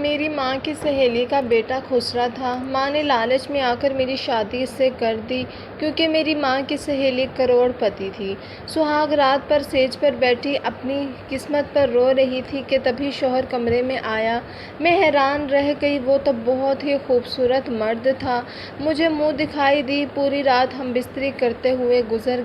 میری ماں کی سہیلی کا بیٹا خسرا تھا۔ ماں نے لالچ میں آ کر میری شادی اس سے کر دی کیونکہ میری ماں کی سہیلی کروڑ پتی تھی۔ سہاگ رات پر سیج پر بیٹھی اپنی قسمت پر رو رہی تھی کہ تبھی شوہر کمرے میں آیا۔ میں حیران رہ گئی، وہ تو بہت ہی خوبصورت مرد تھا۔ مجھے منہ دکھائی دی، پوری رات ہم بستری کرتے ہوئے گزر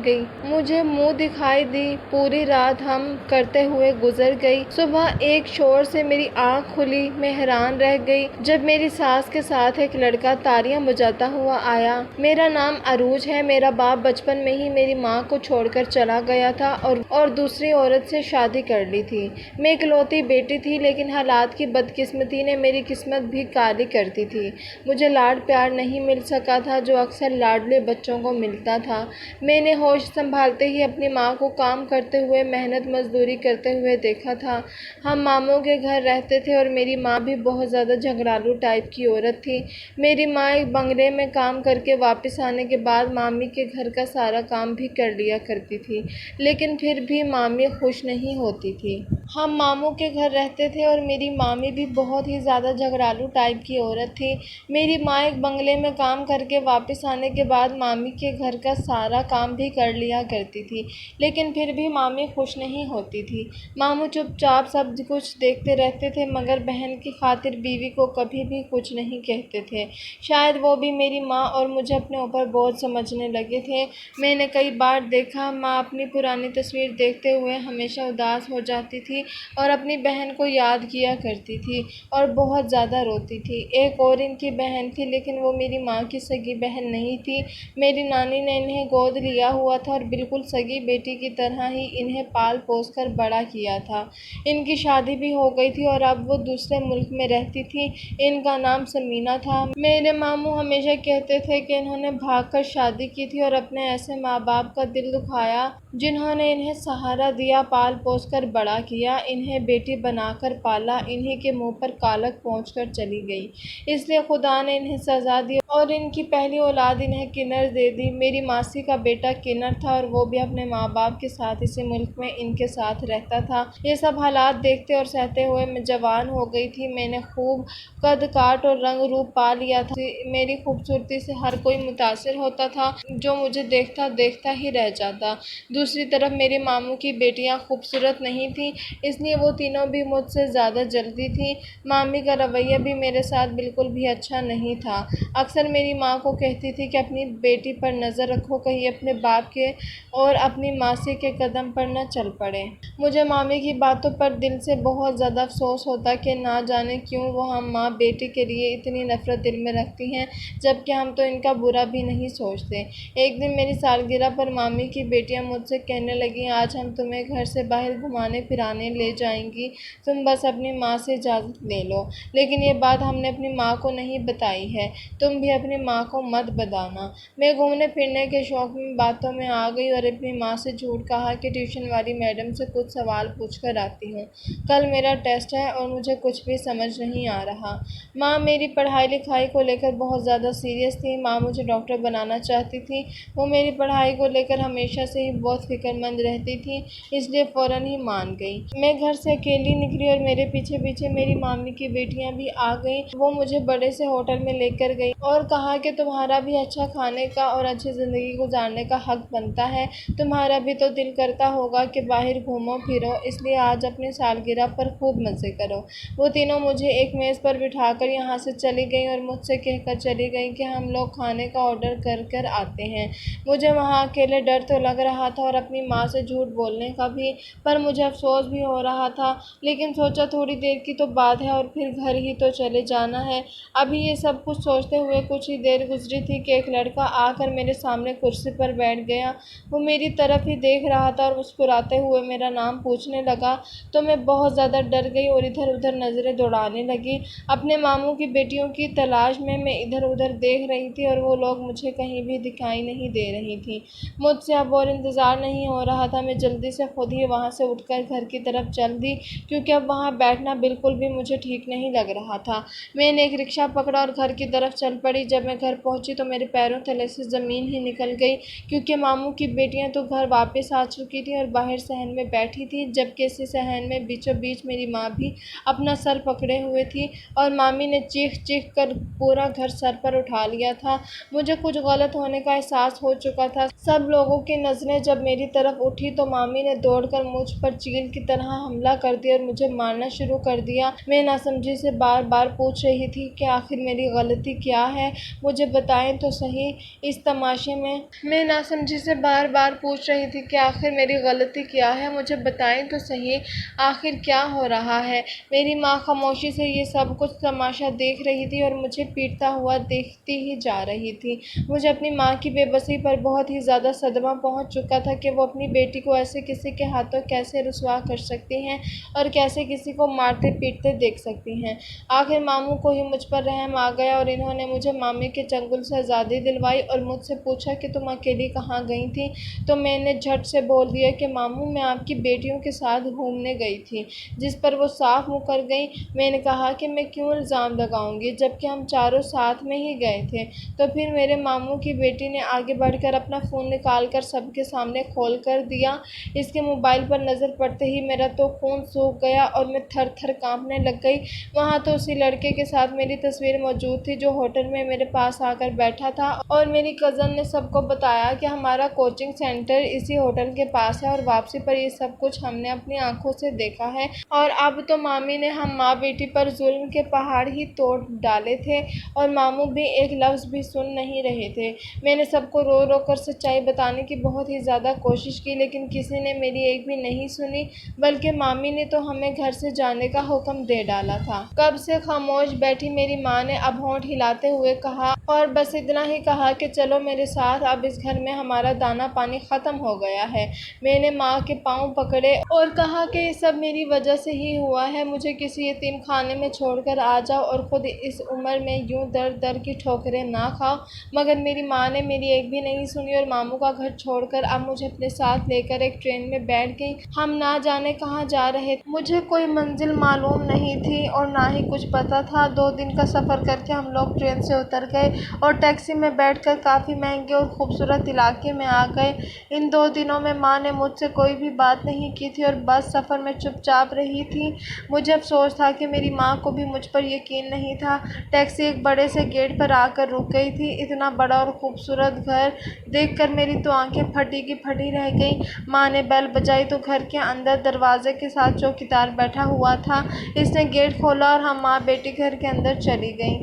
گئی۔ صبح ایک شور سے میری آنکھ کھلی۔ میں حیران رہ گئی جب میری ساس کے ساتھ ایک لڑکا تالیاں بجاتا ہوا آیا۔ میرا نام عروج ہے۔ میرا باپ بچپن میں ہی میری ماں کو چھوڑ کر چلا گیا تھا اور دوسری عورت سے شادی کر لی تھی۔ میں اکلوتی بیٹی تھی، لیکن حالات کی بدقسمتی نے میری قسمت بھی کالی کر دی تھی۔ مجھے لاڈ پیار نہیں مل سکا تھا جو اکثر لاڈلے بچوں کو ملتا تھا۔ میں نے ہوش سنبھالتے ہی اپنی ماں کو کام کرتے ہوئے، محنت مزدوری کرتے ہوئے دیکھا تھا۔ ہم ماموں کے گھر رہتے تھے اور میری ماں بھی بہت زیادہ جھگڑالو ٹائپ کی عورت تھی۔ میری ماں ایک بنگلے میں کام کر کے واپس آنے کے بعد مامی کے گھر کا سارا کام بھی کر لیا کرتی تھی، لیکن پھر بھی مامی خوش نہیں ہوتی تھی۔ ہم ماموں کے گھر رہتے تھے اور میری مامی بھی بہت ہی زیادہ جھگڑالو ٹائپ کی عورت تھی۔ میری ماں ایک بنگلے میں کام کر کے واپس آنے کے بعد مامی کے گھر کا سارا کام بھی کر لیا کرتی تھی، لیکن پھر بھی مامی خوش نہیں ہوتی تھی۔ ماموں چپ چاپ سب کچھ دیکھتے رہتے تھے، مگر بہن کی خاطر بیوی کو کبھی بھی کچھ نہیں کہتے تھے۔ شاید وہ بھی میری ماں اور مجھے اپنے اوپر بوجھ سمجھنے لگے تھے۔ میں نے کئی بار دیکھا، ماں اپنی پرانی تصویر دیکھتے ہوئے ہمیشہ اداس ہو جاتی تھی اور اپنی بہن کو یاد کیا کرتی تھی اور بہت زیادہ روتی تھی۔ ایک اور ان کی بہن تھی، لیکن وہ میری ماں کی سگی بہن نہیں تھی۔ میری نانی نے انہیں گود لیا ہوا تھا اور بالکل سگی بیٹی کی طرح ہی انہیں پال پوس کر بڑا کیا تھا۔ ان کی شادی بھی ہو گئی تھی اور اب وہ دوسرے ملک میں رہتی تھی۔ ان کا نام سمینا تھا۔ میرے ماموں ہمیشہ کہتے تھے کہ انہوں نے بھاگ کر شادی کی تھی اور اپنے ایسے ماں باپ کا دل دکھایا جنہوں نے انہیں سہارا دیا، پال پوس کر بڑا کیا، انہیں بیٹی بنا کر پالا، انہی کے منہ پر کالک پوچھ کر چلی گئی، اس لیے خدا نے انہیں سزا دی اور ان کی پہلی اولاد انہیں کنر دے دی۔ میری ماسی کا بیٹا کنر تھا اور وہ بھی اپنے ماں باپ کے ساتھ اسی ملک میں ان کے ساتھ رہتا تھا۔ یہ سب حالات دیکھتے اور سہتے ہوئے میں جوان ہو گئی تھی۔ میں نے خوب قد کاٹ اور رنگ روپ پا لیا تھا۔ میری خوبصورتی سے ہر کوئی متاثر ہوتا تھا، جو مجھے دیکھتا ہی رہ جاتا۔ دوسری طرف میری ماموں کی بیٹیاں خوبصورت نہیں تھیں، اس لیے وہ تینوں بھی مجھ سے زیادہ جلتی تھیں۔ مامی کا رویہ بھی میرے ساتھ بالکل بھی اچھا نہیں تھا۔ اکثر میری ماں کو کہتی تھی کہ اپنی بیٹی پر نظر رکھو، کہیں اپنے باپ کے اور اپنی ماسی کے قدم پر نہ چل پڑے۔ مجھے مامی کی باتوں پر دل سے بہت زیادہ افسوس ہوتا کہ نہ جانے کیوں وہ ہم ماں بیٹی کے لیے اتنی نفرت دل میں رکھتی ہیں، جبکہ ہم تو ان کا برا بھی نہیں سوچتے۔ ایک دن میری سالگرہ پر مامی کی بیٹیاں مجھ سے کہنے لگیں، آج ہم تمہیں گھر سے باہر گھمانے پھرانے لے جائیں گی، تم بس اپنی ماں سے اجازت لے لو۔ لیکن یہ بات ہم نے اپنی ماں کو نہیں بتائی ہے، تم بھی اپنی ماں کو مت بتانا۔ میں گھومنے پھرنے کے شوق میں باتوں میں آ گئی اور اپنی ماں سے جھوٹ کہا کہ ٹیوشن والی میڈم سے کچھ سوال پوچھ کر آتی ہوں، کل میرا ٹیسٹ ہے اور مجھے کچھ بھی سمجھ نہیں آ رہا۔ ماں میری پڑھائی لکھائی کو لے کر بہت زیادہ سیریس تھی۔ ماں مجھے ڈاکٹر بنانا چاہتی تھی۔ وہ میری پڑھائی کو لے کر ہمیشہ سے ہی بہت فکر مند رہتی تھی، اس لیے فوراً ہی مان گئی۔ میں گھر سے اکیلی نکلی اور میرے پیچھے پیچھے میری مامی کی بیٹیاں بھی آ گئیں۔ وہ مجھے بڑے سے ہوٹل میں لے کر گئی اور کہا کہ تمہارا بھی اچھا کھانے کا اور اچھی زندگی گزارنے کا حق بنتا ہے، تمہارا بھی تو دل کرتا ہوگا کہ باہر گھومو پھرو، اس لیے آج اپنی سالگرہ پر خوب مزے کرو۔ وہ تینوں مجھے ایک میز پر بٹھا کر یہاں سے چلی گئیں اور مجھ سے کہہ کر چلی گئیں کہ ہم لوگ کھانے کا آرڈر کر کر آتے ہیں۔ مجھے وہاں اکیلے ڈر تو لگ رہا تھا اور اپنی ماں سے جھوٹ بولنے کا بھی، پر مجھے افسوس بھی ہو رہا تھا، لیکن سوچا تھوڑی دیر کی تو بات ہے اور پھر گھر ہی تو چلے جانا ہے۔ ابھی یہ سب کچھ سوچتے ہوئے کچھ ہی دیر گزری تھی کہ ایک لڑکا آ کر میرے سامنے کرسی پر بیٹھ گیا۔ وہ میری طرف ہی دیکھ رہا تھا اور مسکراتے ہوئے میرا نام پوچھنے لگا تو میں بہت زیادہ ڈر گئی اور ادھر ادھر نظریں دوڑانے لگی۔ اپنے ماموں کی بیٹیوں کی تلاش میں میں ادھر ادھر دیکھ رہی تھی اور وہ لوگ مجھے کہیں بھی دکھائی نہیں دے رہی تھیں۔ مجھ سے اب اور انتظار نہیں ہو رہا تھا۔ میں جلدی سے خود ہی وہاں سے اٹھ کر گھر کی طرف چل دی، کیونکہ اب وہاں بیٹھنا بالکل بھی مجھے ٹھیک نہیں لگ رہا تھا۔ میں نے ایک رکشہ پکڑا اور گھر کی طرف چل پڑی۔ پڑی۔ جب میں گھر پہنچی تو میرے پیروں تلے سے زمین ہی نکل گئی، کیونکہ ماموں کی بیٹیاں تو گھر واپس آ چکی تھیں اور باہر صحن میں بیٹھی تھیں، جبکہ اسی صحن میں بیچوں بیچ میری ماں بھی اپنا سر پکڑے ہوئے تھی اور مامی نے چیخ چیخ کر پورا گھر سر پر اٹھا لیا تھا۔ مجھے کچھ غلط ہونے کا احساس ہو چکا تھا۔ سب لوگوں کی نظریں جب میری طرف اٹھی تو مامی نے دوڑ کر مجھ پر چیل کی طرح حملہ کر دیا اور مجھے مارنا شروع کر دیا۔ میں ناسمجھی سے بار بار پوچھ رہی تھی کہ آخر میری غلطی کیا ہے، مجھے بتائیں تو صحیح اس تماشے میں ناسمجھی سے بار بار پوچھ رہی تھی کہ آخر میری غلطی کیا ہے، مجھے بتائیں تو صحیح آخر کیا ہو رہا ہے۔ میری ماں خاموشی سے یہ سب کچھ تماشا دیکھ رہی تھی اور مجھے پیٹتا ہوا دیکھتی ہی جا رہی تھی۔ مجھے اپنی ماں کی بے بسی پر بہت ہی زیادہ صدمہ پہنچ چکا تھا کہ وہ اپنی بیٹی کو ایسے کسی کے ہاتھوں کیسے رسوا کر سکتی ہیں اور کیسے کسی کو مارتے پیٹتے دیکھ سکتی ہیں۔ آخر ماموں کو ہی مجھ پر رحم آ گیا اور انہوں نے مجھے مامی کے چنگل سے آزادی دلوائی اور مجھ سے پوچھا کہ تم اکیلی کہاں گئی تھی؟ تو میں نے جھٹ سے بول دیا کہ ماموں میں آپ کی بیٹیوں کے ساتھ گھومنے گئی تھی، جس پر وہ صاف مکر گئی۔ میں نے کہا کہ میں کیوں الزام لگاؤں گی جبکہ ہم چاروں ساتھ میں ہی گئے تھے۔ تو پھر میرے ماموں کی بیٹی نے آگے بڑھ کر اپنا فون نکال کر سب کے سامنے کھول کر دیا۔ اس کے موبائل پر نظر پڑتے ہی میرا تو خون سوکھ گیا اور میں تھر تھر کانپنے لگ گئی۔ وہاں تو اسی لڑکے کے ساتھ میری تصویر موجود تھی جو ہوٹل میں میرے پاس آ کر بیٹھا تھا، اور میری کزن نے سب کو بتایا کہ ہمارا کوچنگ سینٹر اسی ہوٹل کے پاس ہے اور واپسی پر یہ سب کچھ ہم نے اپنی آنکھوں سے دیکھا ہے۔ اور اب تو مامی نے ہم ماں بیٹی پر ظلم کے پہاڑ ہی توڑ ڈالے تھے اور ماموں بھی ایک لفظ بھی سن نہیں رہے تھے۔ میں نے سب کو رو رو کر سچائی بتانے کی بہت ہی زیادہ کوشش کی، لیکن کسی نے میری ایک بھی نہیں سنی، بلکہ مامی نے تو ہمیں گھر سے جانے کا حکم دے ڈالا تھا۔ کب سے خاموش بیٹھی میری ماں نے اب ہونٹ ہلاتے ہوئے کہا، اور بس اتنا ہی کہا کہ چلو میرے ساتھ، اب اس گھر میں ہمارا دانا پانی ختم ہو گیا ہے۔ میں نے ماں کے پاؤں پکڑے اور کہا کہ یہ سب میری وجہ سے ہی ہوا ہے، مجھے کسی یتیم خانے میں چھوڑ کر آ جاؤ اور خود اس عمر میں یوں در در کی ٹھوکریں نہ کھاؤ۔ مگر میری ماں نے میری ایک بھی نہیں سنی اور ماموں کا گھر چھوڑ کر اب مجھے اپنے ساتھ لے کر ایک ٹرین میں بیٹھ گئی۔ ہم نہ جانے کہاں جا رہے تھے، مجھے کوئی منزل معلوم نہیں تھی اور نہ ہی کچھ پتا تھا۔ 2 دن کا سفر کر کے ہم لوگ ٹرین سے اتر گئے اور ٹیکسی میں بیٹھ کر کافی مہنگے اور خوبصورت علاقے میں آ گئے۔ ان 2 دنوں میں ماں نے مجھ سے کوئی بھی بات نہیں کی تھی اور بس سفر میں چپ چاپ رہی تھی۔ مجھے افسوس تھا کہ میری ماں کو بھی مجھ پر یقین نہیں تھا۔ ٹیکسی ایک بڑے سے گیٹ پر آ کر رک گئی تھی۔ اتنا بڑا اور خوبصورت گھر دیکھ کر میری تو آنکھیں پھٹی کی پھٹی رہ گئیں۔ ماں نے بیل بجائی تو گھر کے اندر دروازے کے ساتھ چوکیدار بیٹھا ہوا تھا۔ اس نے گیٹ کھولا اور ہم ماں بیٹی گھر کے اندر چلی گئیں۔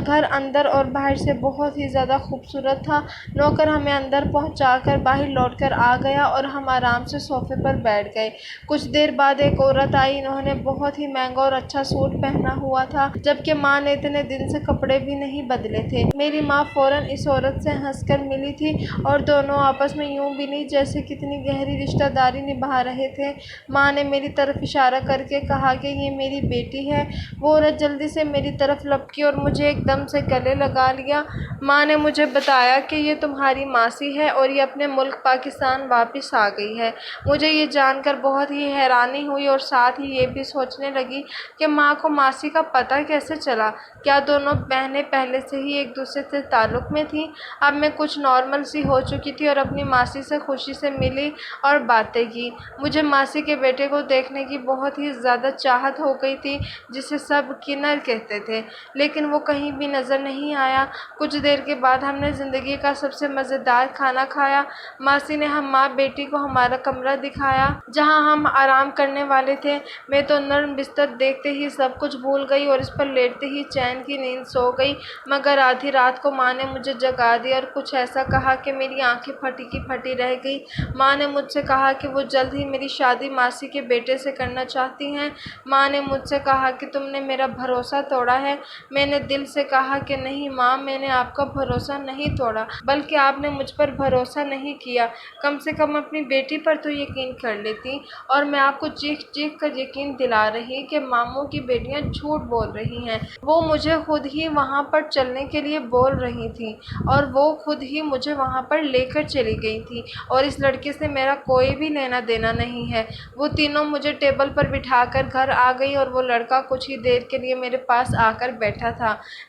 گھر اندر اور باہر سے بہت ہی زیادہ خوبصورت تھا۔ نوکر ہمیں اندر پہنچا کر باہر لوٹ کر آ گیا اور ہم آرام سے صوفے پر بیٹھ گئے۔ کچھ دیر بعد ایک عورت آئی، انہوں نے بہت ہی مہنگا اور اچھا سوٹ پہنا ہوا تھا، جبکہ ماں نے اتنے دن سے کپڑے بھی نہیں بدلے تھے۔ میری ماں فوراً اس عورت سے ہنس کر ملی تھی اور دونوں آپس میں یوں ملی جیسے کتنی گہری رشتہ داری نبھا رہے تھے۔ ماں نے میری طرف اشارہ کر کے کہا کہ یہ میری بیٹی ہے۔ وہ عورت جلدی سے میری طرف لپکی اور مجھے ایک دم سے گلے لگا لیا۔ ماں نے مجھے بتایا کہ یہ تمہاری ماسی ہے اور یہ اپنے ملک پاکستان واپس آ گئی ہے۔ مجھے یہ جان کر بہت ہی حیرانی ہوئی اور ساتھ ہی یہ بھی سوچنے لگی کہ ماں کو ماسی کا پتہ کیسے چلا؟ کیا دونوں بہنیں پہلے سے ہی ایک دوسرے سے تعلق میں تھیں؟ اب میں کچھ نارمل سی ہو چکی تھی اور اپنی ماسی سے خوشی سے ملی اور باتیں کی۔ مجھے ماسی کے بیٹے کو دیکھنے کی بہت ہی زیادہ چاہت ہو گئی تھی، جسے سب کنر کہتے تھے، لیکن وہ کہیں بھی نظر نہیں آیا۔ کچھ دیر کے بعد ہم نے زندگی کا سب سے مزیدار کھانا کھایا۔ ماسی نے ہم ماں بیٹی کو ہمارا کمرہ دکھایا جہاں ہم آرام کرنے والے تھے۔ میں تو نرم بستر دیکھتے ہی سب کچھ بھول گئی اور اس پر لیٹتے ہی چین کی نیند سو گئی، مگر آدھی رات کو ماں نے مجھے جگا دیا اور کچھ ایسا کہا کہ میری آنکھیں پھٹی کی پھٹی رہ گئی۔ ماں نے مجھ سے کہا کہ وہ جلد ہی میری شادی ماسی کے بیٹے سے کرنا چاہتی ہیں۔ ماں نے مجھ سے کہا کہ تم نے میرا بھروسہ توڑا ہے۔ میں نے دل سے کہا کہ نہیں ماں، میں نے آپ کا بھروسہ نہیں توڑا، بلکہ آپ نے مجھ پر بھروسہ نہیں کیا۔ کم سے کم اپنی بیٹی پر تو یقین کر لیتی۔ اور میں آپ کو چیخ چیخ کر یقین دلا رہی کہ ماموں کی بیٹیاں جھوٹ بول رہی ہیں۔ وہ مجھے خود ہی وہاں پر چلنے کے لیے بول رہی تھیں اور وہ خود ہی مجھے وہاں پر لے کر چلی گئی تھیں، اور اس لڑکے سے میرا کوئی بھی لینا دینا نہیں ہے۔ وہ تینوں مجھے ٹیبل پر بٹھا کر گھر آ گئی اور وہ لڑکا کچھ ہی دیر کے لیے میرے پاس آ کر بیٹھا تھا۔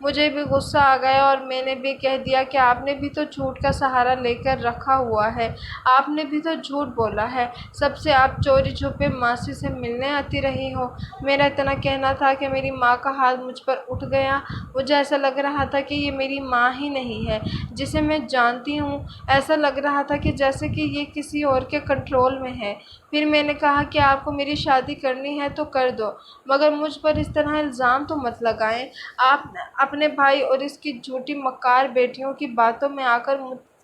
مجھے بھی غصہ آ گیا اور میں نے بھی کہہ دیا کہ آپ نے بھی تو جھوٹ کا سہارا لے کر رکھا ہوا ہے، آپ نے بھی تو جھوٹ بولا ہے، سب سے آپ چوری چھپے ماسی سے ملنے آتی رہی ہو۔ میرا اتنا کہنا تھا کہ میری ماں کا ہاتھ مجھ پر اٹھ گیا۔ مجھے ایسا لگ رہا تھا کہ یہ میری ماں ہی نہیں ہے جسے میں جانتی ہوں، ایسا لگ رہا تھا کہ جیسے کہ یہ کسی اور کے کنٹرول میں ہے۔ پھر میں نے کہا کہ آپ کو میری شادی کرنی ہے تو کر دو، مگر مجھ پر اس طرح الزام تو مت لگائیں۔ آپ اپنے بھائی اور اس کی جھوٹی مکار بیٹیوں کی باتوں میں آ کر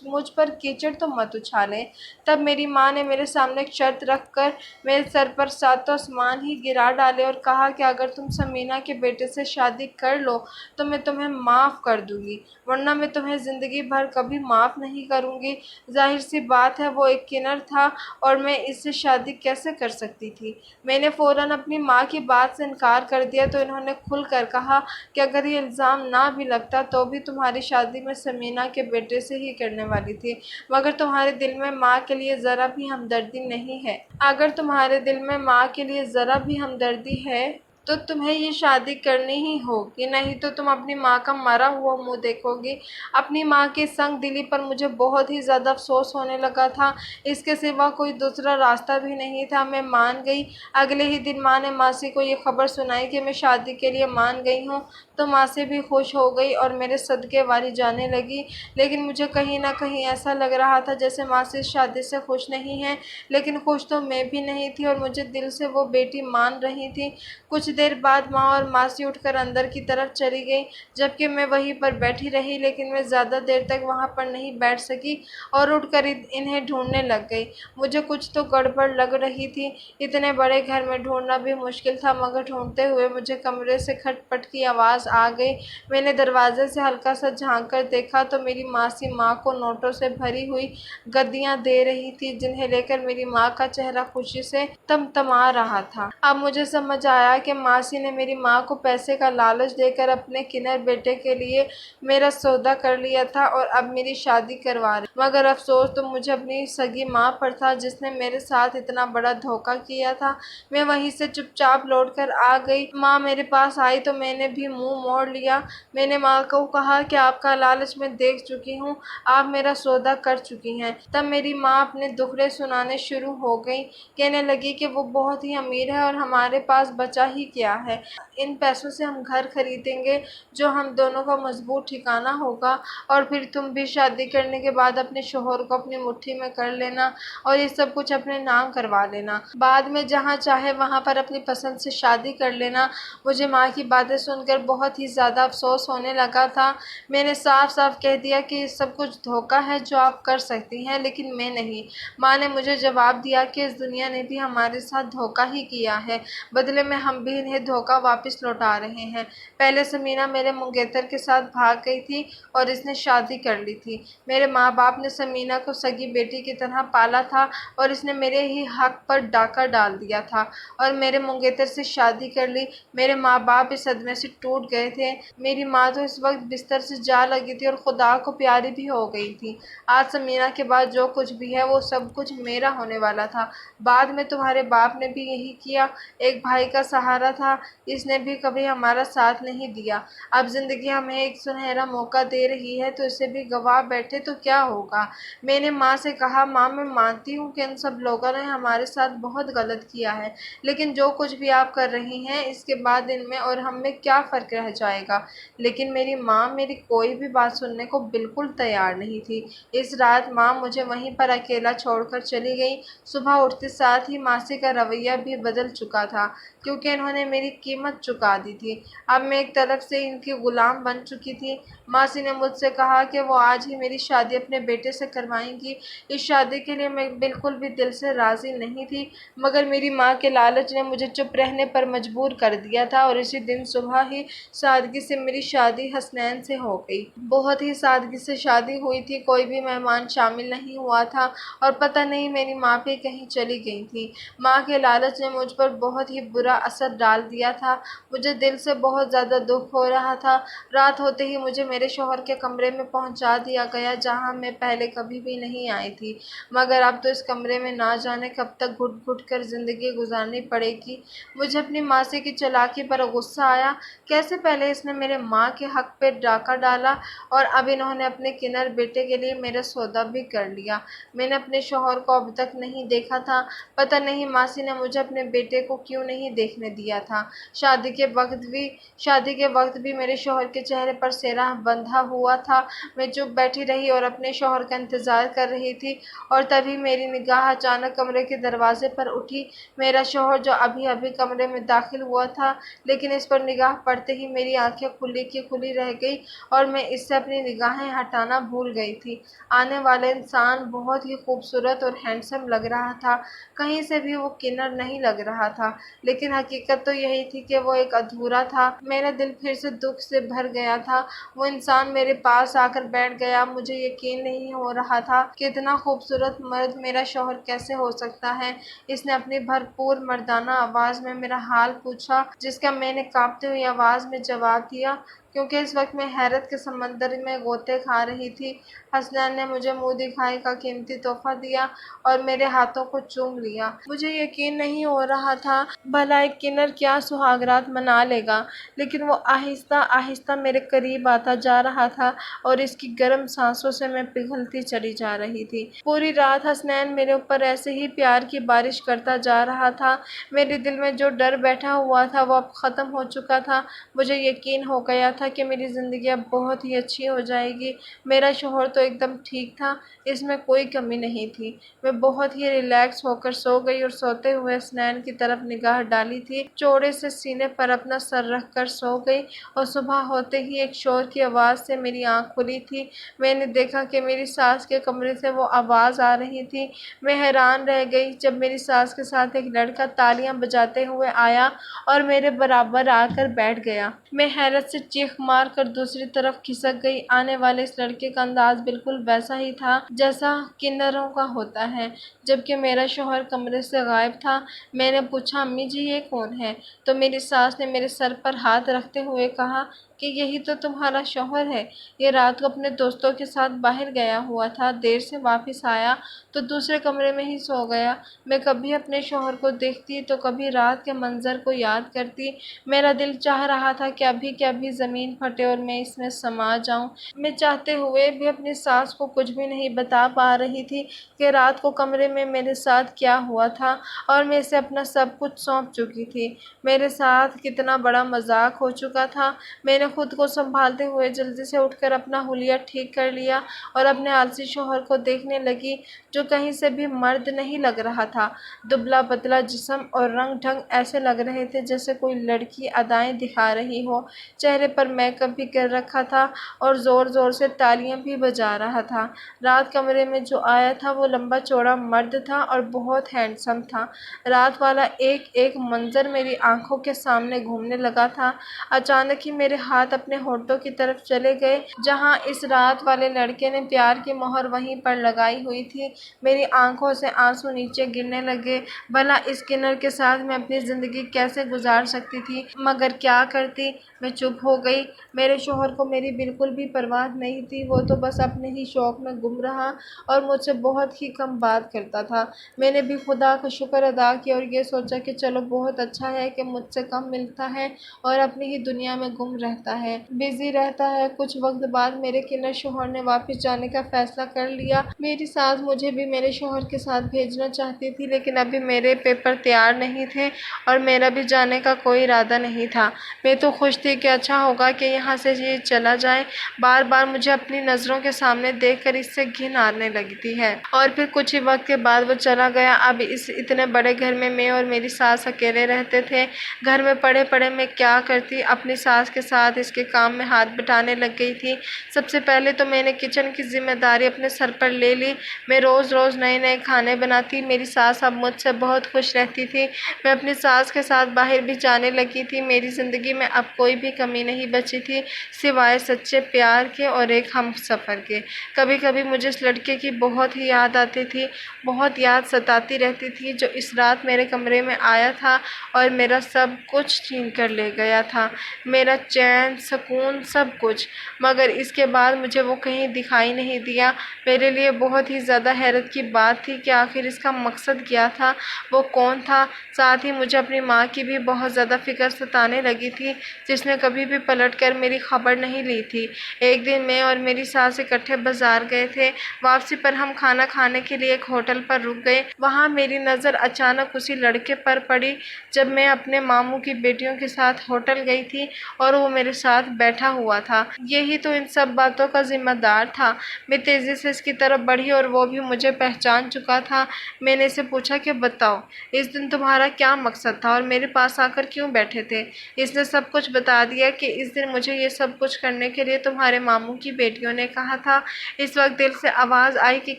مجھ پر کیچڑ تو مت اچھالیں۔ تب میری ماں نے میرے سامنے ایک شرط رکھ کر میرے سر پر ساتوں آسمان ہی گرا ڈالے اور کہا کہ اگر تم سمینا کے بیٹے سے شادی کر لو تو میں تمہیں معاف کر دوں گی، ورنہ میں تمہیں زندگی بھر کبھی معاف نہیں کروں گی۔ ظاہر سی بات ہے وہ ایک کنر تھا اور میں اس سے شادی کیسے کر سکتی تھی۔ میں نے فوراً اپنی ماں کی بات سے انکار کر دیا تو انہوں نے کھل کر کہا کہ اگر یہ الزام نہ بھی لگتا تو بھی تمہاری شادی میں سمینا کے بیٹے سے ہی کرنے والی تھی، مگر تمہارے دل میں ماں کے لیے ذرا بھی ہمدردی نہیں ہے۔ اگر تمہارے دل میں ماں کے لیے ذرا بھی ہمدردی ہے تو تمہیں یہ شادی کرنی ہی ہوگی، نہیں تو تم اپنی ماں کا مرا ہوا منہ دیکھو گی۔ اپنی ماں کی سنگ دلی پر مجھے بہت ہی زیادہ افسوس ہونے لگا تھا، اس کے سوا کوئی دوسرا راستہ بھی نہیں تھا۔ میں مان گئی۔ اگلے ہی دن ماں نے ماسی کو یہ خبر سنائی کہ میں شادی کے لیے مان گئی ہوں تو ماسی بھی خوش ہو گئی اور میرے صدقے واری جانے لگی، لیکن مجھے کہیں نہ کہیں ایسا لگ رہا تھا جیسے ماسی اس شادی سے خوش نہیں ہے، لیکن خوش تو میں بھی نہیں تھی اور مجھے دل سے وہ بیٹی مان رہی تھی۔ کچھ دیر بعد ماں اور ماسی اٹھ کر اندر کی طرف چلی گئی، جبکہ میں وہیں پر بیٹھی رہی، لیکن میں زیادہ دیر تک وہاں پر نہیں بیٹھ سکی اور اٹھ کر انہیں ڈھونڈنے لگ گئی۔ مجھے کچھ تو گڑبڑ لگ رہی تھی، اتنے بڑے گھر میں ڈھونڈنا بھی مشکل تھا، مگر ڈھونڈتے ہوئے مجھے کمرے سے کھٹ پٹ کی آواز آ گئی۔ میں نے دروازے سے ہلکا سا جھانک کر دیکھا تو میری ماسی ماں کو نوٹوں سے بھری ہوئی گدیاں دے رہی تھی، جنہیں لے کر میری ماں کا چہرہ خوشی سے تمتما رہا تھا۔ اب مجھے سمجھ آیا کہ ماسی نے میری ماں کو پیسے کا لالچ دے کر اپنے کنر بیٹے کے لیے میرا سودا کر لیا تھا اور اب میری شادی کروا رہی، مگر افسوس تو مجھے اپنی سگی ماں پر تھا جس نے میرے ساتھ اتنا بڑا دھوکہ کیا تھا۔ میں وہیں سے چپ چاپ لوٹ کر آ گئی۔ ماں میرے پاس آئی تو میں نے بھی منہ موڑ لیا۔ میں نے ماں کو کہا کہ آپ کا لالچ میں دیکھ چکی ہوں، آپ میرا سودا کر چکی ہیں۔ تب میری ماں اپنے دکھڑے سنانے شروع ہو گئی، کہنے لگی کہ وہ بہت ہی امیر ہے اور ہمارے پاس بچا ہی کیا ہے، ان پیسوں سے ہم گھر خریدیں گے جو ہم دونوں کا مضبوط ٹھکانہ ہوگا، اور پھر تم بھی شادی کرنے کے بعد اپنے شوہر کو اپنی مٹھی میں کر لینا اور یہ سب کچھ اپنے نام کروا لینا، بعد میں جہاں چاہے وہاں پر اپنی پسند سے شادی کر لینا۔ مجھے ماں کی باتیں سن کر بہت ہی زیادہ افسوس ہونے لگا تھا۔ میں نے صاف صاف کہہ دیا کہ یہ سب کچھ دھوکہ ہے جو آپ کر سکتی ہیں، لیکن میں نہیں۔ ماں نے مجھے جواب دیا کہ اس دنیا نے بھی ہمارے ساتھ دھوکہ ہی کیا ہے، بدلے میں ہم بھی انہیں دھوکہ واپس لوٹا رہے ہیں۔ پہلے سمینا میرے منگیتر کے ساتھ بھاگ گئی تھی اور اس نے شادی کر لی تھی۔ میرے ماں باپ نے سمینا کو سگی بیٹی کی طرح پالا تھا اور اس نے میرے ہی حق پر ڈاکہ ڈال دیا تھا اور میرے منگیتر سے شادی کر لی۔ میرے ماں باپ اس صدمے سے ٹوٹ گئے تھے۔ میری ماں تو اس وقت بستر سے جا لگی تھی اور خدا کو پیاری بھی ہو گئی تھی۔ آج سمینا کے بعد جو کچھ بھی ہے وہ سب کچھ میرا ہونے والا تھا۔ بعد میں تمہارے باپ نے بھی یہی کیا، ایک بھائی کا سہارا تھا، اس نے بھی کبھی ہمارا ساتھ نہیں دیا۔ اب زندگی ہمیں ایک سنہرا موقع دے رہی ہے تو اسے بھی گنوا بیٹھے تو کیا ہوگا۔ میں نے ماں سے کہا، ماں میں مانتی ہوں کہ ان سب لوگوں نے ہمارے ساتھ بہت غلط کیا ہے، لیکن جو کچھ بھی آپ کر رہی ہیں اس کے بعد ان میں اور ہم میں کیا فرق رہ جائے گا۔ لیکن میری ماں میری کوئی بھی بات سننے کو بالکل تیار نہیں تھی۔ اس رات ماں مجھے وہیں پر اکیلا چھوڑ کر چلی گئی۔ صبح اٹھتے ساتھ ہی ماسی کا رویہ بھی بدل چکا تھا، کیونکہ انہوں نے میری قیمت چکا دی تھی۔ اب میں ایک طرف سے ان کی غلام بن چکی تھی۔ ماسی نے مجھ سے کہا کہ وہ آج ہی میری شادی اپنے بیٹے سے کروائیں گی۔ اس شادی کے لیے میں بالکل بھی دل سے راضی نہیں تھی، مگر میری ماں کے لالچ نے مجھے چپ رہنے پر مجبور کر دیا تھا اور اسی دن صبح ہی سادگی سے میری شادی حسنین سے ہو گئی۔ بہت ہی سادگی سے شادی ہوئی تھی، کوئی بھی مہمان شامل نہیں ہوا تھا اور پتہ نہیں میری ماں بھی کہیں چلی گئی تھی۔ ماں کے لالچ نے مجھ پر بہت ہی برا اثر ڈال دیا تھا۔ مجھے دل سے بہت زیادہ دکھ ہو رہا تھا۔ رات ہوتے ہی مجھے میرے شوہر کے کمرے میں پہنچا دیا گیا جہاں میں پہلے کبھی بھی نہیں آئی تھی، مگر اب تو اس کمرے میں نہ جانے کب تک گھٹ گھٹ کر زندگی گزارنی پڑے گی۔ مجھے اپنی ماسی کی چالاکی پر غصہ آیا۔ کیسے پہلے اس نے میرے ماں کے حق پہ ڈاکہ ڈالا اور اب انہوں نے اپنے کنر بیٹے کے لیے میرا سودا بھی کر لیا۔ میں نے اپنے شوہر کو اب تک نہیں دیکھا تھا، پتہ نہیں ماسی نے مجھے اپنے بیٹے کو کیوں نہیں دیکھنے دیا تھا۔ شادی کے وقت بھی میرے شوہر کے چہرے پر سیرہ بندھا ہوا تھا۔ میں چپ بیٹھی رہی اور اپنے شوہر کا انتظار کر رہی تھی اور تبھی میری نگاہ اچانک کمرے کے دروازے پر اٹھی۔ میرا شوہر جو ابھی ابھی کمرے میں داخل ہوا تھا، لیکن اس پر نگاہ پڑتے ہی میری آنکھیں کھلی کی کھلی رہ گئی اور میں اس سے اپنی نگاہیں ہٹانا بھول گئی تھی۔ آنے والا انسان بہت ہی خوبصورت اور ہینڈسم لگ رہا تھا، کہیں سے بھی وہ کنر نہیں لگ رہا تھا، لیکن حقیقت تو یہی تھی کہ وہ ایک ادھورا تھا۔ میرا دل پھر سے دکھ سے بھر گیا تھا۔ وہ انسان میرے پاس آ کر بیٹھ گیا۔ مجھے یقین نہیں ہو رہا تھا کہ اتنا خوبصورت مرد میرا شوہر کیسے ہو سکتا ہے۔ اس نے اپنی بھرپور مردانہ آواز میں میرا حال پوچھا، جس کا میں نے کانپتی ہوئی آواز میں جواب دیا، کیونکہ اس وقت میں حیرت کے سمندر میں غوطے کھا رہی تھی۔ حسنین نے مجھے منہ دکھائی کا قیمتی تحفہ دیا اور میرے ہاتھوں کو چوم لیا۔ مجھے یقین نہیں ہو رہا تھا بھلا ایک کنر کیا سہاگ رات منا لے گا، لیکن وہ آہستہ آہستہ میرے قریب آتا جا رہا تھا اور اس کی گرم سانسوں سے میں پگھلتی چلی جا رہی تھی۔ پوری رات حسنین میرے اوپر ایسے ہی پیار کی بارش کرتا جا رہا تھا۔ میرے دل میں جو ڈر بیٹھا ہوا تھا وہ اب ختم ہو چکا تھا۔ مجھے یقین ہو گیا تھا کہ میری زندگی اب بہت ہی اچھی ہو جائے گی۔ میرا شوہر تو ایک دم ٹھیک تھا، اس میں کوئی کمی نہیں تھی۔ میں بہت ہی ریلیکس ہو کر سو گئی اور سوتے ہوئے حسنین کی طرف نگاہ ڈالی تھی، چوڑے سے سینے پر اپنا سر رکھ کر سو گئی اور صبح ہوتے ہی ایک شور کی آواز سے میری آنکھ کھلی تھی۔ میں نے دیکھا کہ میری ساس کے کمرے سے وہ آواز آ رہی تھی۔ میں حیران رہ گئی جب میری ساس کے ساتھ ایک لڑکا تالیاں بجاتے ہوئے آیا اور میرے برابر آ کر بیٹھ گیا۔ میں حیرت سے چیخ مار کر دوسری طرف کھسک گئی۔ آنے والے اس لڑکے کا انداز بالکل ویسا ہی تھا جیسا کنروں کا ہوتا ہے، جبکہ میرا شوہر کمرے سے غائب تھا۔ میں نے پوچھا، امی جی یہ کون ہے؟ تو میری ساس نے میرے سر پر ہاتھ رکھتے ہوئے کہا کہ یہی تو تمہارا شوہر ہے، یہ رات کو اپنے دوستوں کے ساتھ باہر گیا ہوا تھا، دیر سے واپس آیا تو دوسرے کمرے میں ہی سو گیا۔ میں کبھی اپنے شوہر کو دیکھتی تو کبھی رات کے منظر کو یاد کرتی۔ میرا دل چاہ رہا تھا کہ ابھی زمین پھٹے اور میں اس میں سما جاؤں۔ میں چاہتے ہوئے بھی اپنی ساس کو کچھ بھی نہیں بتا پا رہی تھی کہ رات کو کمرے میں میرے ساتھ کیا ہوا تھا، اور میں اسے اپنا سب کچھ سونپ چکی تھی۔ میرے ساتھ کتنا بڑا مذاق ہو چکا تھا۔ میں نے خود کو سنبھالتے ہوئے جلدی سے اٹھ کر اپنا حلیہ ٹھیک کر لیا اور اپنے آلسی شوہر کو دیکھنے لگی جو کہیں سے بھی مرد نہیں لگ رہا تھا۔ دبلا پتلا جسم اور رنگ ڈھنگ ایسے لگ رہے تھے جیسے کوئی لڑکی ادائیں دکھا رہی ہو۔ چہرے پر میک اپ بھی کر رکھا تھا اور زور زور سے تالیاں بھی بجا رہا تھا۔ رات کمرے میں جو آیا تھا وہ لمبا چوڑا مرد تھا اور بہت ہینڈسم تھا۔ رات والا ایک ایک منظر میری آنکھوں کے سامنے گھومنے لگا تھا۔ اچانک ہی میرے ہاتھ اپنے ہونٹوں کی طرف چلے گئے جہاں اس رات والے لڑکے نے پیار کی مہر وہیں پر لگائی ہوئی تھی۔ میری آنکھوں سے آنسو نیچے گرنے لگے۔ بھلا اس کنر کے ساتھ میں اپنی زندگی کیسے گزار سکتی تھی، مگر کیا کرتی؟ میں چپ ہو گئی۔ میرے شوہر کو میری بالکل بھی پرواہ نہیں تھی، وہ تو بس اپنے ہی شوق میں گم رہا اور مجھ سے بہت ہی کم بات کرتا تھا۔ میں نے بھی خدا کا شکر ادا کیا اور یہ سوچا کہ چلو بہت اچھا ہے کہ مجھ سے کم ملتا ہے اور اپنی ہی دنیا میں گم رہتا ہے، بزی رہتا ہے۔ کچھ وقت بعد میرے کنر شوہر نے واپس جانے کا فیصلہ کر لیا۔ میری ساس مجھے بھی میرے شوہر کے ساتھ بھیجنا چاہتی تھی، لیکن ابھی میرے پیپر تیار نہیں تھے اور میرا بھی جانے کا کوئی ارادہ نہیں تھا۔ میں تو خوش تھی کہ اچھا ہوگا کہ یہاں سے یہ چلا جائے۔ بار بار مجھے اپنی نظروں کے سامنے دیکھ کر اس سے گھن آنے لگتی ہے۔ اور پھر کچھ ہی وقت کے بعد وہ چلا گیا۔ اب اس اتنے بڑے گھر میں اور میری ساس اکیلے رہتے تھے۔ گھر میں پڑے پڑے میں کیا کرتی؟ اپنی ساس کے ساتھ ساتھ اس کے کام میں ہاتھ بٹانے لگ گئی تھی۔ سب سے پہلے تو میں نے کچن کی ذمہ داری اپنے سر پر لے لی۔ میں روز روز نئے نئے کھانے بناتی۔ میری ساس اب مجھ سے بہت خوش رہتی تھی۔ میں اپنی ساس کے ساتھ باہر بھی جانے لگی تھی۔ میری زندگی میں اب کوئی بھی کمی نہیں بچی تھی سوائے سچے پیار کے اور ایک ہم سفر کے۔ کبھی کبھی مجھے اس لڑکے کی بہت ہی یاد آتی تھی، بہت یاد ستاتی رہتی تھی، جو اس رات میرے کمرے میں آیا تھا اور میرا سب کچھ چھین کر لے گیا تھا، میرا چین، سکون، سب کچھ۔ مگر اس کے بعد مجھے وہ کہیں دکھائی نہیں دیا۔ میرے لیے بہت ہی زیادہ حیرت کی بات تھی کہ آخر اس کا مقصد کیا تھا، وہ کون تھا۔ ساتھ ہی مجھے اپنی ماں کی بھی بہت زیادہ فکر ستانے لگی تھی، جس نے کبھی بھی پلٹ کر میری خبر نہیں لی تھی۔ ایک دن میں اور میری ساس اکٹھے بازار گئے تھے۔ واپسی پر ہم کھانا کھانے کے لیے ایک ہوٹل پر رک گئے۔ وہاں میری نظر اچانک اسی لڑکے پر پڑی جب میں اپنے ماموں کی بیٹیوں کے ساتھ ہوٹل گئی تھی اور وہ میرے ساتھ بیٹھا ہوا تھا۔ یہی تو ان سب باتوں کا ذمہ دار تھا۔ میں تیزی سے اس کی طرف بڑھی اور وہ بھی مجھے پہچان چکا تھا۔ میں نے اسے پوچھا کہ بتاؤ، اس دن تمہارا کیا مقصد تھا اور میرے پاس آ کر کیوں بیٹھے تھے؟ اس نے سب کچھ بتا دیا کہ اس دن مجھے یہ سب کچھ کرنے کے لیے تمہارے ماموں کی بیٹیوں نے کہا تھا۔ اس وقت دل سے آواز آئی کہ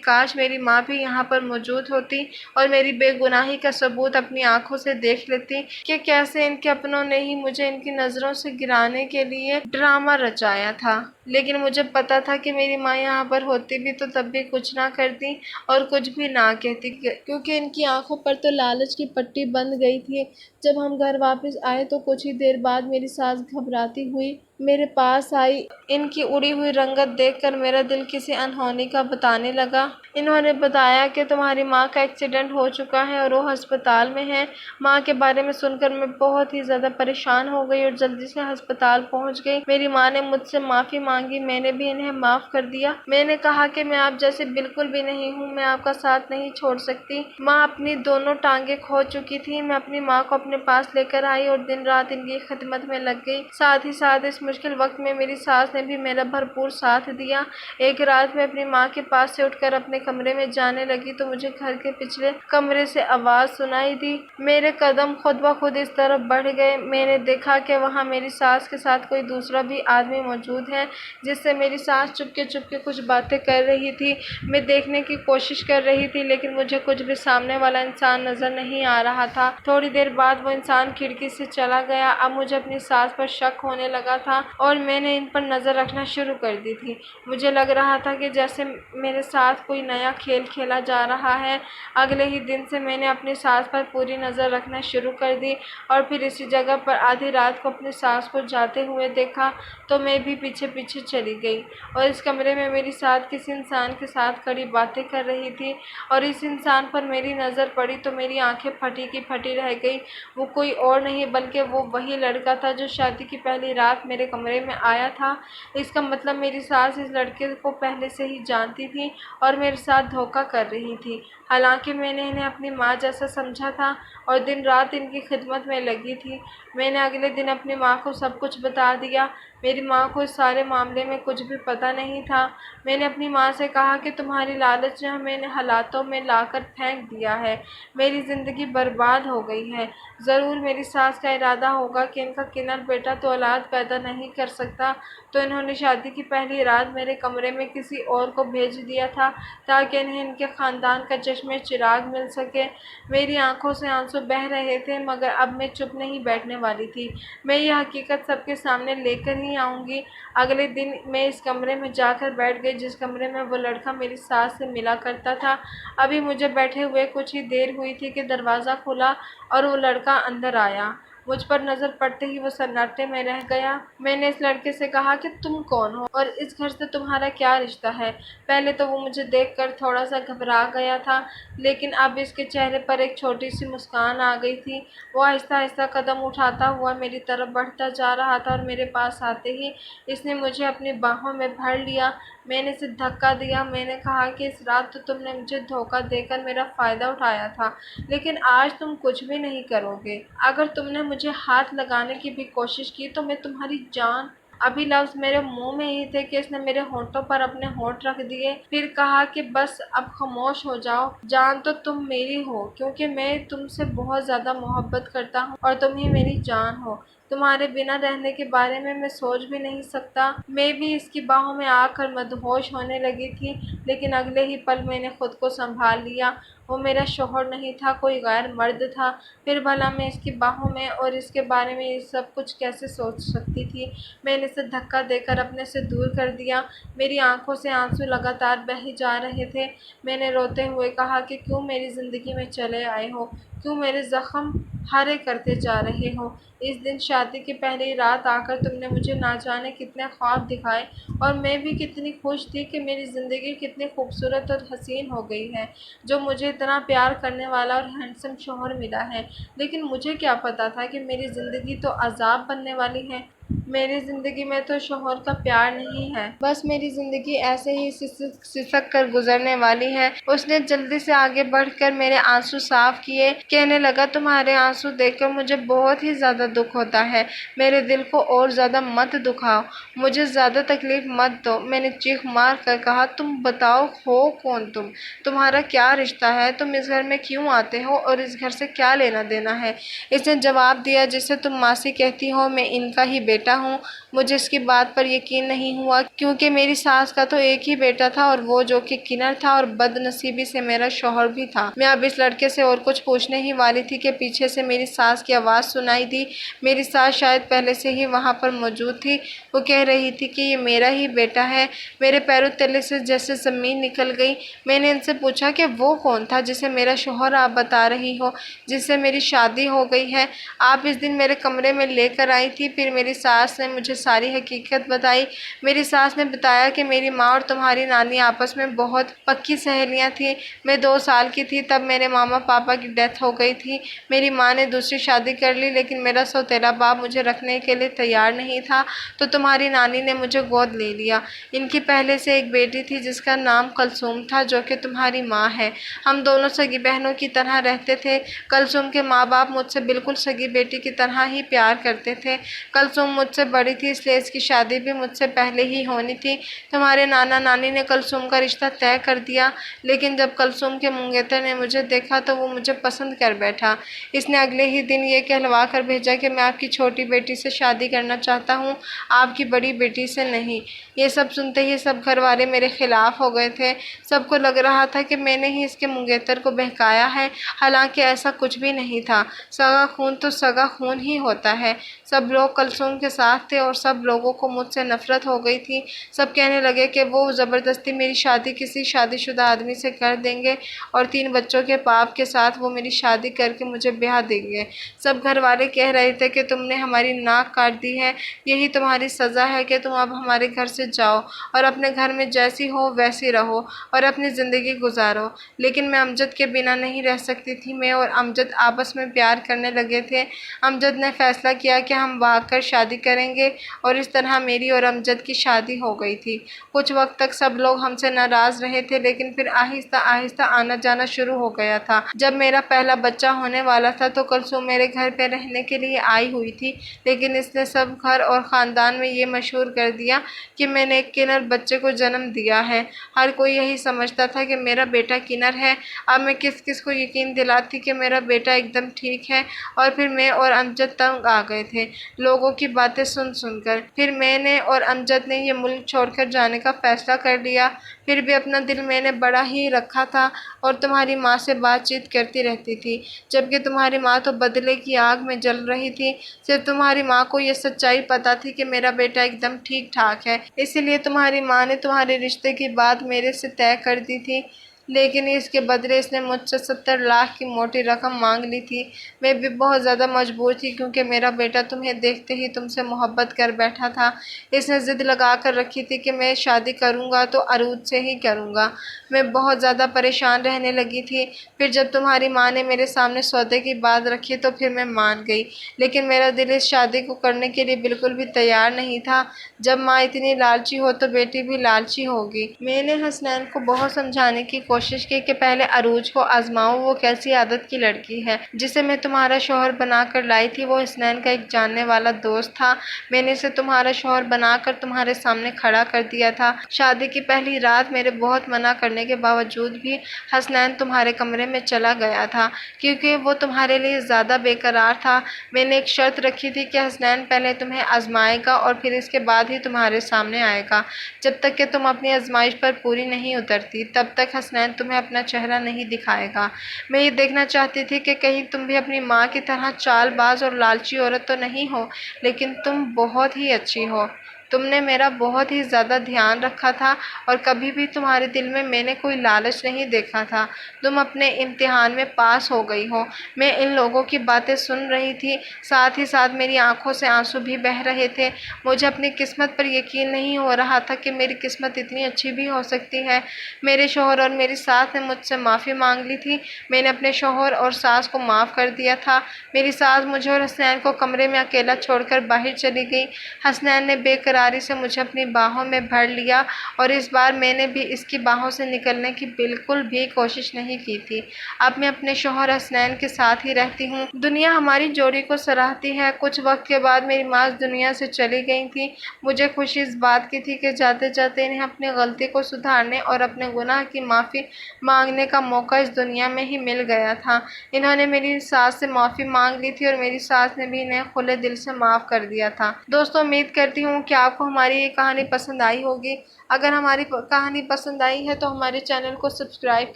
کاش میری ماں بھی یہاں پر موجود ہوتی اور میری بے گناہی کا ثبوت اپنی آنکھوں سے دیکھ لیتی کہ کیسے ان کے اپنوں نے ہی مجھے ان کی نظروں سے گرانے کے لیے ڈرامہ رچایا تھا۔ لیکن مجھے پتا تھا کہ میری ماں یہاں پر ہوتی بھی تو تب بھی کچھ نہ کرتی اور کچھ بھی نہ کہتی، کیونکہ ان کی آنکھوں پر تو لالچ کی پٹی بندھ گئی تھی۔ جب ہم گھر واپس آئے تو کچھ ہی دیر بعد میری ساس گھبراتی ہوئی میرے پاس آئی۔ ان کی اڑی ہوئی رنگت دیکھ کر میرا دل کسی انہونی کا بتانے لگا۔ انہوں نے بتایا کہ تمہاری ماں کا ایکسیڈنٹ ہو چکا ہے اور وہ ہسپتال میں ہے۔ ماں کے بارے میں سن کر میں بہت ہی زیادہ پریشان ہو گئی اور جلدی سے ہسپتال پہنچ گئی۔ میری ماں نے مجھ سے معافی مانگی، میں نے بھی انہیں معاف کر دیا۔ میں نے کہا کہ میں آپ جیسے بالکل بھی نہیں ہوں، میں آپ کا ساتھ نہیں چھوڑ سکتی۔ ماں اپنی دونوں ٹانگیں کھو چکی تھی۔ میں اپنی ماں کو اپنے پاس لے کر آئی اور دن رات ان کی خدمت میں لگ گئی۔ ساتھ ہی ساتھ اس مشکل وقت میں میری ساس نے بھی میرا بھرپور ساتھ دیا۔ ایک رات میں اپنی ماں کے پاس سے اٹھ کر اپنے کمرے میں جانے لگی تو مجھے گھر کے پچھلے کمرے سے آواز سنائی دی۔ میرے قدم خود بخود اس طرف بڑھ گئے۔ میں نے دیکھا کہ وہاں میری ساس کے ساتھ کوئی دوسرا بھی آدمی موجود ہے، جس سے میری ساس چپکے چپکے کچھ باتیں کر رہی تھی۔ میں دیکھنے کی کوشش کر رہی تھی لیکن مجھے کچھ بھی سامنے والا انسان نظر نہیں آ رہا تھا۔ تھوڑی دیر بعد وہ انسان کھڑکی سے چلا گیا۔ اب مجھے اپنی ساس پر شک ہونے لگا تھا اور میں نے ان پر نظر رکھنا شروع کر دی تھی۔ مجھے لگ رہا تھا کہ جیسے میرے ساتھ کوئی نیا کھیل کھیلا جا رہا ہے۔ اگلے ہی دن سے میں نے اپنی ساس پر پوری نظر رکھنا شروع کر دی اور پھر اسی جگہ پر آدھی رات کو اپنی ساس کو جاتے ہوئے دیکھا تو میں بھی پیچھے پیچھے چلی گئی اور اس کمرے میں میری ساتھ کسی انسان کے ساتھ کڑی باتیں کر رہی تھی اور اس انسان پر میری نظر پڑی تو میری آنکھیں پھٹی کی پھٹی رہ گئی۔ وہ کوئی اور نہیں بلکہ وہ وہی لڑکا تھا جو شادی کی پہلی رات میرے کمرے میں آیا تھا۔ اس کا مطلب میری ساس اس لڑکے کو پہلے سے ہی جانتی تھی اور میرے ساتھ دھوکہ کر رہی تھی۔ حالانکہ میں نے انہیں اپنی ماں جیسا سمجھا تھا اور دن رات ان کی خدمت میں لگی تھی۔ میں نے اگلے دن اپنی ماں کو سب کچھ بتا دیا۔ میری ماں کو اس سارے معاملے میں کچھ بھی پتہ نہیں تھا۔ میں نے اپنی ماں سے کہا کہ تمہاری لالچ نے ہمیں حالاتوں میں لا کر پھینک دیا ہے، میری زندگی برباد ہو گئی ہے۔ ضرور میری ساس کا ارادہ ہوگا کہ ان کا کنر بیٹا تو اولاد پیدا نہیں کر سکتا، تو انہوں نے شادی کی پہلی رات میرے کمرے میں کسی اور کو بھیج دیا تھا تاکہ انہیں ان کے خاندان کا چشمِ چراغ مل سکے۔ میری آنکھوں سے آنسو بہہ رہے تھے مگر اب میں چپ نہیں بیٹھنے والی تھی۔ میں یہ حقیقت سب کے سامنے لے کر ہی آؤں گی۔ اگلے دن میں اس کمرے میں جا کر بیٹھ گئی جس کمرے میں وہ لڑکا میری ساس سے ملا کرتا تھا۔ ابھی مجھے بیٹھے ہوئے کچھ ہی دیر ہوئی تھی کہ دروازہ کھلا اور وہ لڑکا اندر آیا۔ مجھ پر نظر پڑتے ہی وہ سناٹے میں رہ گیا۔ میں نے اس لڑکے سے کہا کہ تم کون ہو اور اس گھر سے تمہارا کیا رشتہ ہے؟ پہلے تو وہ مجھے دیکھ کر تھوڑا سا گھبرا گیا تھا لیکن اب اس کے چہرے پر ایک چھوٹی سی مسکان آ گئی تھی۔ وہ آہستہ آہستہ قدم اٹھاتا ہوا میری طرف بڑھتا جا رہا تھا اور میرے پاس آتے ہی اس نے مجھے اپنی باہوں میں بھر لیا۔ میں نے اسے دھکا دیا۔ میں نے کہا کہ اس رات تو تم نے مجھے دھوکہ دے کر میرا فائدہ اٹھایا تھا لیکن آج تم کچھ بھی نہیں کرو گے۔ اگر تم نے مجھے ہاتھ لگانے کی بھی کوشش کی تو میں تمہاری جان ابھی لفظ میرے منہ میں ہی تھے کہ اس نے میرے ہونٹوں پر اپنے ہونٹ رکھ دیے، پھر کہا کہ بس اب خاموش ہو جاؤ، جان تو تم میری ہو کیونکہ میں تم سے بہت زیادہ محبت کرتا ہوں اور تم ہی میری جان ہو، تمہارے بنا رہنے کے بارے میں سوچ بھی نہیں سکتا۔ میں بھی اس کی باہوں میں آ کر مدہوش ہونے لگی تھی، لیکن اگلے ہی پل میں نے خود کو سنبھال لیا۔ وہ میرا شوہر نہیں تھا، کوئی غیر مرد تھا، پھر بھلا میں اس کی باہوں میں اور اس کے بارے میں یہ سب کچھ کیسے سوچ سکتی تھی؟ میں نے اسے دھکا دے کر اپنے سے دور کر دیا، میری آنکھوں سے آنسو لگاتار بہہ جا رہے تھے۔ میں نے روتے ہوئے کہا کہ کیوں میری زندگی میں چلے آئے ہو، کیوں میرے زخم ہرے کرتے جا رہے ہو؟ اس دن شادی کی پہلی رات آ کر تم نے مجھے نہ جانے کتنے خواب دکھائے، اور میں بھی کتنی خوش تھی کہ میری زندگی کتنی خوبصورت اور حسین ہو گئی ہے، جو مجھے اتنا پیار کرنے والا اور ہینڈسم شوہر ملا ہے۔ لیکن مجھے کیا پتا تھا کہ میری زندگی تو عذاب بننے والی ہے۔ میری زندگی میں تو شوہر کا پیار نہیں ہے، بس میری زندگی ایسے ہی سسک کر گزرنے والی ہے۔ اس نے جلدی سے آگے بڑھ کر میرے آنسو صاف کیے، کہنے لگا تمہارے آنسو دیکھ کر مجھے بہت ہی زیادہ دکھ ہوتا ہے، میرے دل کو اور زیادہ مت دکھاؤ، مجھے زیادہ تکلیف مت دو۔ میں نے چیخ مار کر کہا تم بتاؤ ہو کون تم، تمہارا کیا رشتہ ہے، تم اس گھر میں کیوں آتے ہو اور اس گھر سے کیا لینا دینا ہے؟ اس نے جواب دیا جسے تم ماسی کہتی ہو میں ان کا ہی بیٹا ہوں۔ مجھے اس کی بات پر یقین نہیں ہوا کیونکہ میری ساس کا تو ایک ہی بیٹا تھا اور وہ جو کہ کنر تھا اور بد نصیبی سے میرا شوہر بھی تھا۔ میں اب اس لڑکے سے اور کچھ پوچھنے ہی والی تھی کہ پیچھے سے میری ساس کی آواز سنائی دی۔ میری ساس شاید پہلے سے ہی وہاں پر موجود تھی، وہ کہہ رہی تھی کہ یہ میرا ہی بیٹا ہے۔ میرے پیروں تلے سے جیسے زمین نکل گئی۔ میں نے ان سے پوچھا کہ وہ کون تھا جسے میرا شوہر آپ بتا رہی ہو، جس سے میری شادی ہو گئی ہے؟ آپ اس دن میرے کمرے میں لے کر آئی تھی۔ پھر میری ساس نے مجھے ساری حقیقت بتائی۔ میری ساس نے بتایا کہ میری ماں اور تمہاری نانی آپس میں بہت پکی سہیلیاں تھیں۔ میں 2 سال کی تھی تب میرے ماما پاپا کی ڈیتھ ہو گئی تھی۔ میری ماں نے دوسری شادی کر لی، لیکن میرا سوتیلا باپ مجھے رکھنے کے لیے تیار نہیں تھا، تو تمہاری نانی نے مجھے گود لے لیا۔ ان کی پہلے سے ایک بیٹی تھی جس کا نام کلثوم تھا، جو کہ تمہاری ماں ہے۔ ہم دونوں سگی بہنوں کی طرح رہتے تھے۔ کلثوم کے ماں باپ مجھ سے بالکل سگی بیٹی کی طرح ہی پیار کرتے تھے۔ کلثوم مجھ سے بڑی تھی، اس لیے اس کی شادی بھی مجھ سے پہلے ہی ہونی تھی۔ تمہارے نانا نانی نے کلثوم کا رشتہ طے کر دیا، لیکن جب کلثوم کے منگیتر نے مجھے دیکھا تو وہ مجھے پسند کر بیٹھا۔ اس نے اگلے ہی دن یہ کہلوا کر بھیجا کہ میں آپ کی چھوٹی بیٹی سے شادی کرنا چاہتا ہوں، آپ کی بڑی بیٹی سے نہیں۔ یہ سب سنتے ہی سب گھر والے میرے خلاف ہو گئے تھے۔ سب کو لگ رہا تھا کہ میں نے ہی اس کے منگیتر کو بہکایا ہے، حالانکہ ایسا کچھ بھی نہیں تھا۔ سگا خون تو سگا خون ہی ہوتا ہے۔ سب لوگ کلثوم کے ساتھ تھے اور سب لوگوں کو مجھ سے نفرت ہو گئی تھی۔ سب کہنے لگے کہ وہ زبردستی میری شادی کسی شادی شدہ آدمی سے کر دیں گے اور 3 بچوں کے باپ کے ساتھ وہ میری شادی کر کے مجھے بیاہ دیں گے۔ سب گھر والے کہہ رہے تھے کہ تم نے ہماری ناک کاٹ دی ہے، یہی تمہاری سزا ہے کہ تم اب ہمارے گھر سے جاؤ اور اپنے گھر میں جیسی ہو ویسی رہو اور اپنی زندگی گزارو۔ لیکن میں امجد کے بنا نہیں رہ سکتی تھی۔ میں اور امجد آپس میں پیار کرنے لگے تھے۔ امجد نے فیصلہ کیا کہ ہم بھاگ کر شادی کریں گے اور اس طرح میری اور امجد کی شادی ہو گئی تھی۔ کچھ وقت تک سب لوگ ہم سے ناراض رہے تھے، لیکن پھر آہستہ آہستہ آنا جانا شروع ہو گیا تھا۔ جب میرا پہلا بچہ ہونے والا تھا تو کلثوم میرے گھر پہ رہنے کے لیے آئی ہوئی تھی، لیکن اس نے سب گھر اور خاندان میں یہ مشہور کر دیا کہ میں نے ایک کنر بچے کو جنم دیا ہے۔ ہر کوئی یہی سمجھتا تھا کہ میرا بیٹا کنر ہے۔ اب میں کس کس کو یقین دلاتی کہ میرا بیٹا ایک دم ٹھیک ہے؟ اور پھر میں اور امجد تنگ آ گئے تھے لوگوں کی باتیں سن سن کر۔ پھر میں نے اور امجد نے یہ ملک چھوڑ کر جانے کا فیصلہ کر لیا۔ پھر بھی اپنا دل میں نے بڑا ہی رکھا تھا اور تمہاری ماں سے بات چیت کرتی رہتی تھی، جبکہ تمہاری ماں تو بدلے کی آگ میں جل رہی تھی۔ صرف تمہاری ماں کو یہ سچائی پتہ تھی کہ میرا بیٹا ایک دم ٹھیک ٹھاک ہے، اسی لیے تمہاری ماں نے تمہارے رشتے کی بات میرے سے طے کر دی تھی، لیکن اس کے بدلے اس نے مجھ سے 70 لاکھ کی موٹی رقم مانگ لی تھی۔ میں بھی بہت زیادہ مجبور تھی کیونکہ میرا بیٹا تمہیں دیکھتے ہی تم سے محبت کر بیٹھا تھا۔ اس نے ضد لگا کر رکھی تھی کہ میں شادی کروں گا تو عروج سے ہی کروں گا۔ میں بہت زیادہ پریشان رہنے لگی تھی۔ پھر جب تمہاری ماں نے میرے سامنے سودے کی بات رکھی تو پھر میں مان گئی، لیکن میرا دل اس شادی کو کرنے کے لیے بالکل بھی تیار نہیں تھا۔ جب ماں اتنی لالچی ہو تو بیٹی بھی لالچی ہوگی۔ میں نے حسنین کو بہت سمجھانے کی کوشش کی کہ پہلے عروج کو آزماؤں، وہ کیسی عادت کی لڑکی ہے۔ جسے میں تمہارا شوہر بنا کر لائی تھی وہ حسنین کا ایک جاننے والا دوست تھا۔ میں نے اسے تمہارا شوہر بنا کر تمہارے سامنے کھڑا کر دیا تھا۔ شادی کی پہلی رات میرے بہت منع کرنے کے باوجود بھی حسنین تمہارے کمرے میں چلا گیا تھا کیونکہ وہ تمہارے لیے زیادہ بے قرار تھا۔ میں نے ایک شرط رکھی تھی کہ حسنین پہلے تمہیں آزمائے گا اور پھر اس کے بعد ہی تمہارے سامنے آئے گا۔ جب تک کہ تم اپنی آزمائش پر پوری نہیں اترتی تب تک حسنین تمہیں اپنا چہرہ نہیں دکھائے گا۔ میں یہ دیکھنا چاہتی تھی کہ کہیں تم بھی اپنی ماں کی طرح چال باز اور لالچی عورت تو نہیں ہو، لیکن تم بہت ہی اچھی ہو۔ تم نے میرا بہت ہی زیادہ دھیان رکھا تھا اور کبھی بھی تمہارے دل میں نے کوئی لالچ نہیں دیکھا تھا۔ تم اپنے امتحان میں پاس ہو گئی ہو۔ میں ان لوگوں کی باتیں سن رہی تھی، ساتھ ہی ساتھ میری آنکھوں سے آنسو بھی بہہ رہے تھے۔ مجھے اپنی قسمت پر یقین نہیں ہو رہا تھا کہ میری قسمت اتنی اچھی بھی ہو سکتی ہے۔ میرے شوہر اور میری ساس نے مجھ سے معافی مانگ لی تھی۔ میں نے اپنے شوہر اور ساس کو معاف کر دیا تھا۔ میری ساس مجھے اور حسنین کو کمرے میں اکیلا چھوڑ کر باہر چلی گئی۔ حسنین نے بے قراری سے مجھے اپنی باہوں میں بھر لیا اور اس بار میں نے بھی اس کی باہوں سے نکلنے کی بالکل بھی کوشش نہیں کی تھی۔ اب میں اپنے شوہر حسنین کے ساتھ ہی رہتی ہوں۔ دنیا ہماری جوڑی کو سراہتی ہے۔ کچھ وقت کے بعد میری ماں اس دنیا سے چلی گئی تھی۔ مجھے خوشی اس بات کی تھی کہ جاتے جاتے انہیں اپنی غلطی کو سدھارنے اور اپنے گناہ کی معافی مانگنے کا موقع اس دنیا میں ہی مل گیا تھا۔ انہوں نے میری ساس سے معافی مانگ لی تھی اور میری ساس نے بھی انہیں کھلے دل سے معاف کر دیا تھا۔ دوستو، امید کرتی ہوں کہ آپ کو ہماری یہ کہانی پسند آئی ہوگی۔ اگر ہماری کہانی پسند آئی ہے تو ہمارے چینل کو سبسکرائب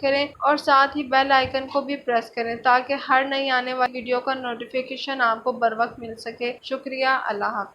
کریں اور ساتھ ہی بیل آئیکن کو بھی پریس کریں تاکہ ہر نئی آنے والی ویڈیو کا نوٹیفیکیشن آپ کو بر وقت مل سکے۔ شکریہ۔ اللہ حافظ۔